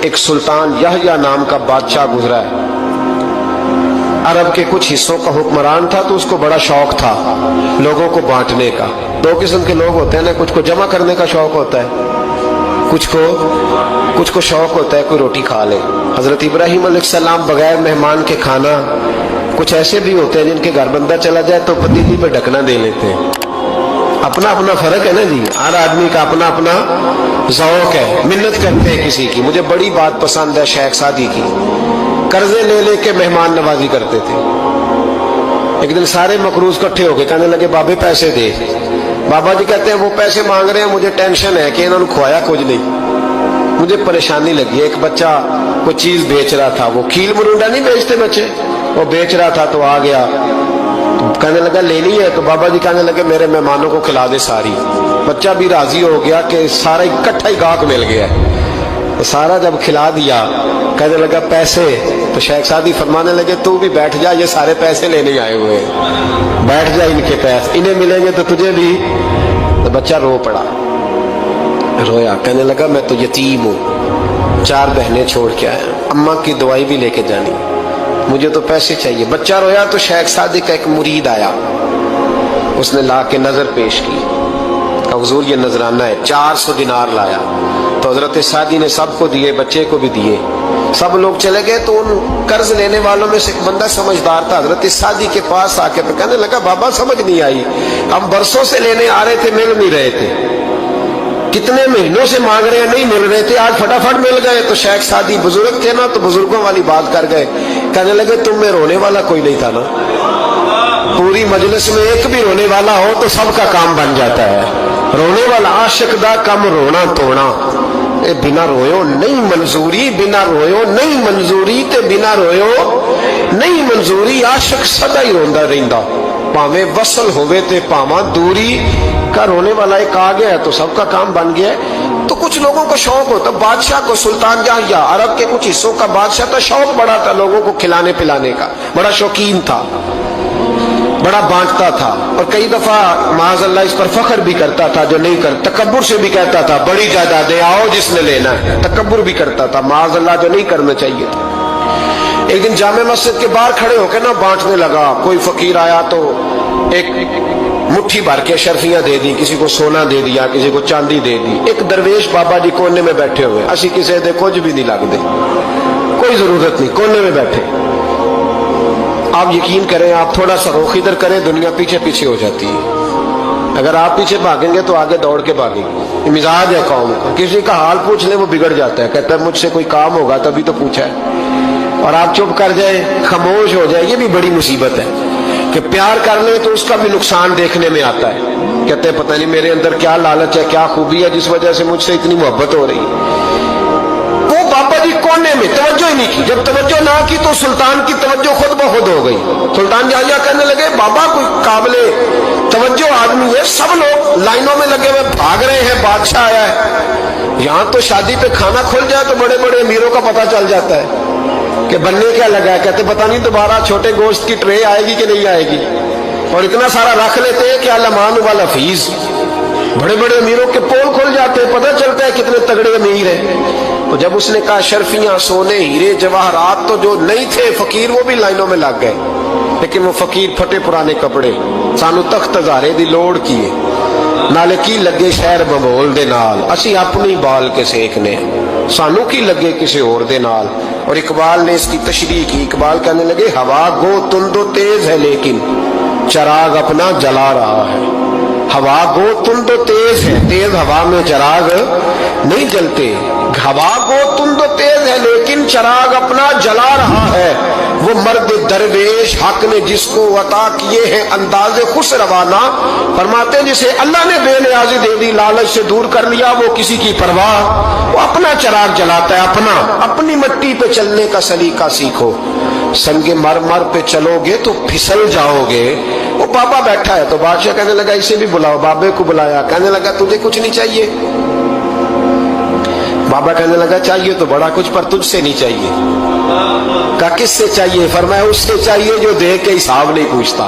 ایک سلطان یحییٰ نام کا بادشاہ گزرا ہے، عرب کے کچھ حصوں کا حکمران تھا، تو اس کو بڑا شوق تھا لوگوں کو بانٹنے کا۔ دو قسم کے لوگ ہوتے ہیں نا، کچھ کو جمع کرنے کا شوق ہوتا ہے، کچھ کو شوق ہوتا ہے کوئی روٹی کھا لے۔ حضرت ابراہیم علیہ السلام بغیر مہمان کے کھانا، کچھ ایسے بھی ہوتے ہیں جن کے گھر بندہ چلا جائے تو پتیلی پہ ڈھکنا دے لیتے ہیں۔ اپنا اپنا فرق ہے نا جی، ہر آدمی کا اپنا اپنا ذوق ہے، منت کرتے ہیں کسی کی۔ مجھے بڑی بات پسند ہے شیخ سعدی کی، قرضے لے لے کے مہمان نوازی کرتے تھے۔ ایک دن سارے مقروض کٹھے ہو کے کہنے لگے بابے پیسے دے۔ بابا جی کہتے ہیں وہ پیسے مانگ رہے ہیں، مجھے ٹینشن ہے کہ انہوں نے کھوایا کچھ نہیں، مجھے پریشانی لگی۔ ایک بچہ کوئی چیز بیچ رہا تھا، وہ کھیل مرونڈا نہیں بیچتے بچے، وہ بیچ رہا تھا تو آ گیا، کہنے لگا لینی ہے؟ تو بابا جی کہنے لگے میرے مہمانوں کو کھلا دے ساری۔ بچہ بھی راضی ہو گیا کہ سارا اکٹھا ہی گاہک مل گیا، تو سارا جب کھلا دیا کہنے لگا پیسے؟ تو شیخ سعدی فرمانے لگے تو بھی بیٹھ جا، یہ سارے پیسے لینے آئے ہوئے ہیں، بیٹھ جا، ان کے پیسے انہیں ملیں گے تو تجھے بھی۔ تو بچہ رو پڑا، رویا، کہنے لگا میں تو یتیم ہوں، 4 بہنیں چھوڑ کے آیا، اماں کی دوائی بھی لے کے جانی، مجھے تو پیسے چاہیے۔ بچہ رویا تو شیخ سعدی کا ایک مرید آیا، اس نے لا کے نظر پیش کی، کہ حضور یہ نذرانہ ہے، 400 دینار لایا۔ تو حضرت سعدی نے سب کو دیے، بچے کو بھی دیے، سب لوگ چلے گئے۔ تو ان قرض لینے والوں میں سے ایک بندہ سمجھدار تھا، حضرت سعدی کے پاس آ کے کہنے لگا بابا سمجھ نہیں آئی، ہم برسوں سے لینے آ رہے تھے، مل نہیں رہے تھے، کتنے مہینوں سے مانگ رہے ہیں نہیں مل رہے تھے، آج فٹافٹ مل گئے۔ تو شیخ سعدی بزرگ تھے نا، تو بزرگوں والی بات کر گئے، کہنے لگے تم میں رونے والا کوئی نہیں تھا نا، پوری مجلس میں ایک بھی رونے والا ہو تو سب کا کام بن جاتا ہے۔ رونے والا عاشق دا کم رونا توڑنا، اے بنا رویو نہیں منظوری، بنا رویو نہیں منظوری، تے بنا رویو نہیں منظوری، عاشق سدا ہی روندا رہندا، پاویں وصل ہوئے تے پاواں دوری کا۔ رونے والا ایک آ گیا ہے تو سب کا کام بن گیا ہے۔ تو کچھ لوگوں کو شوق ہوتا، بادشاہ کو، سلطان یحییٰ عرب کے کچھ حصوں کا بادشاہ تھا، شوق بڑا تھا لوگوں کو کھلانے پلانے کا، بڑا شوقین تھا، بڑا بانٹتا تھا، اور کئی دفعہ معاذ اللہ اس پر فخر بھی کرتا تھا جو نہیں کرتا، تکبر سے بھی کہتا تھا بڑی جائیدادیں آؤ جس نے لینا ہے، تکبر بھی کرتا تھا معاذ اللہ جو نہیں کرنا چاہیے تھا۔ ایک دن جامع مسجد کے باہر کھڑے ہو کے نا بانٹنے لگا، کوئی فقیر آیا تو ایک مٹھی بھر کے شرفیاں دے دی، کسی کو سونا دے دیا، کسی کو چاندی دے دی۔ ایک درویش بابا جی کونے میں بیٹھے ہوئے، اسی کسی دے کچھ بھی نہیں لگ دے، کوئی ضرورت نہیں، کونے میں بیٹھے۔ آپ یقین کریں، آپ تھوڑا سا رخ ادھر کریں، دنیا پیچھے پیچھے ہو جاتی ہے۔ اگر آپ پیچھے بھاگیں گے تو آگے دوڑ کے بھاگیں گے، یہ مزاج ہے قوم کا، کسی کا حال پوچھ لیں وہ بگڑ جاتا ہے، کہتا ہے مجھ سے کوئی کام ہوگا تبھی تو پوچھا ہے، اور آپ چپ کر جائیں، خاموش ہو جائے، یہ بھی بڑی مصیبت ہے کہ پیار کر لیں تو اس کا بھی نقصان دیکھنے میں آتا ہے، کہتے ہیں پتہ نہیں میرے اندر کیا لالچ ہے، کیا خوبی ہے جس وجہ سے مجھ سے اتنی محبت ہو رہی ہے۔ وہ بابا جی کونے میں توجہ ہی نہیں کی، جب توجہ نہ کی تو سلطان کی توجہ خود بخود ہو گئی۔ سلطان یحییٰ کہنے لگے بابا کوئی قابل توجہ آدمی ہے، سب لوگ لائنوں میں لگے ہوئے بھاگ رہے ہیں، بادشاہ آیا ہے، یہاں تو شادی پہ کھانا کھل جائے تو بڑے بڑے امیروں کا پتہ چل جاتا ہے کہ بننے کیا لگا ہے، کہتے پتہ نہیں دوبارہ چھوٹے گوشت کی ٹرے آئے گی کہ نہیں آئے گی، اور اتنا سارا رکھ لیتے ہیں کہ علمان والا فیس، بڑے بڑے امیروں کے پول کھل جاتے ہیں، پتہ چلتا ہے کتنے تگڑے امیر ہیں۔ تو جب اس نے کہا شرفیاں، سونے، ہیرے، جواہرات، تو جو نہیں تھے فقیر وہ بھی لائنوں میں لگ گئے، لیکن وہ فقیر پھٹے پرانے کپڑے، سانو تخت ہزارے دی لوڑ کیے، نالے کی لگے شہر بمول دے نال، اسی اپنی بال کے سیکھنے، سانو کی لگے کسی اور دے نال۔ اور اقبال نے اس کی تشریح کی، اقبال کہنے لگے ہوا گو تند و تیز ہے لیکن چراغ اپنا جلا رہا ہے، ہوا گو تند و تیز ہے، تیز ہوا میں چراغ نہیں جلتے، ہوا گو تند و تیز ہے لیکن چراغ اپنا جلا رہا ہے، وہ مرد درویش حق نے جس کو عطا کیے ہیں انداز خوش روانہ، فرماتے ہیں جسے اللہ نے بے نیازی دے دی، لالچ سے دور کر لیا، وہ کسی کی پرواہ، وہ اپنا چراغ جلاتا ہے، اپنی مٹی پہ چلنے کا سلیقہ سیکھو، سنگ مرمر پہ چلو گے تو پھسل جاؤ گے۔ وہ بابا بیٹھا ہے تو بادشاہ کہنے لگا اسے بھی بلاؤ، بابے کو بلایا، کہنے لگا تجھے کچھ نہیں چاہیے؟ بابا کہنے لگا چاہیے تو بڑا کچھ، پر تجھ سے نہیں چاہیے۔ کہا کس سے چاہیے؟ فرمایا اس سے چاہیے جو دے کے حساب نہیں پوچھتا۔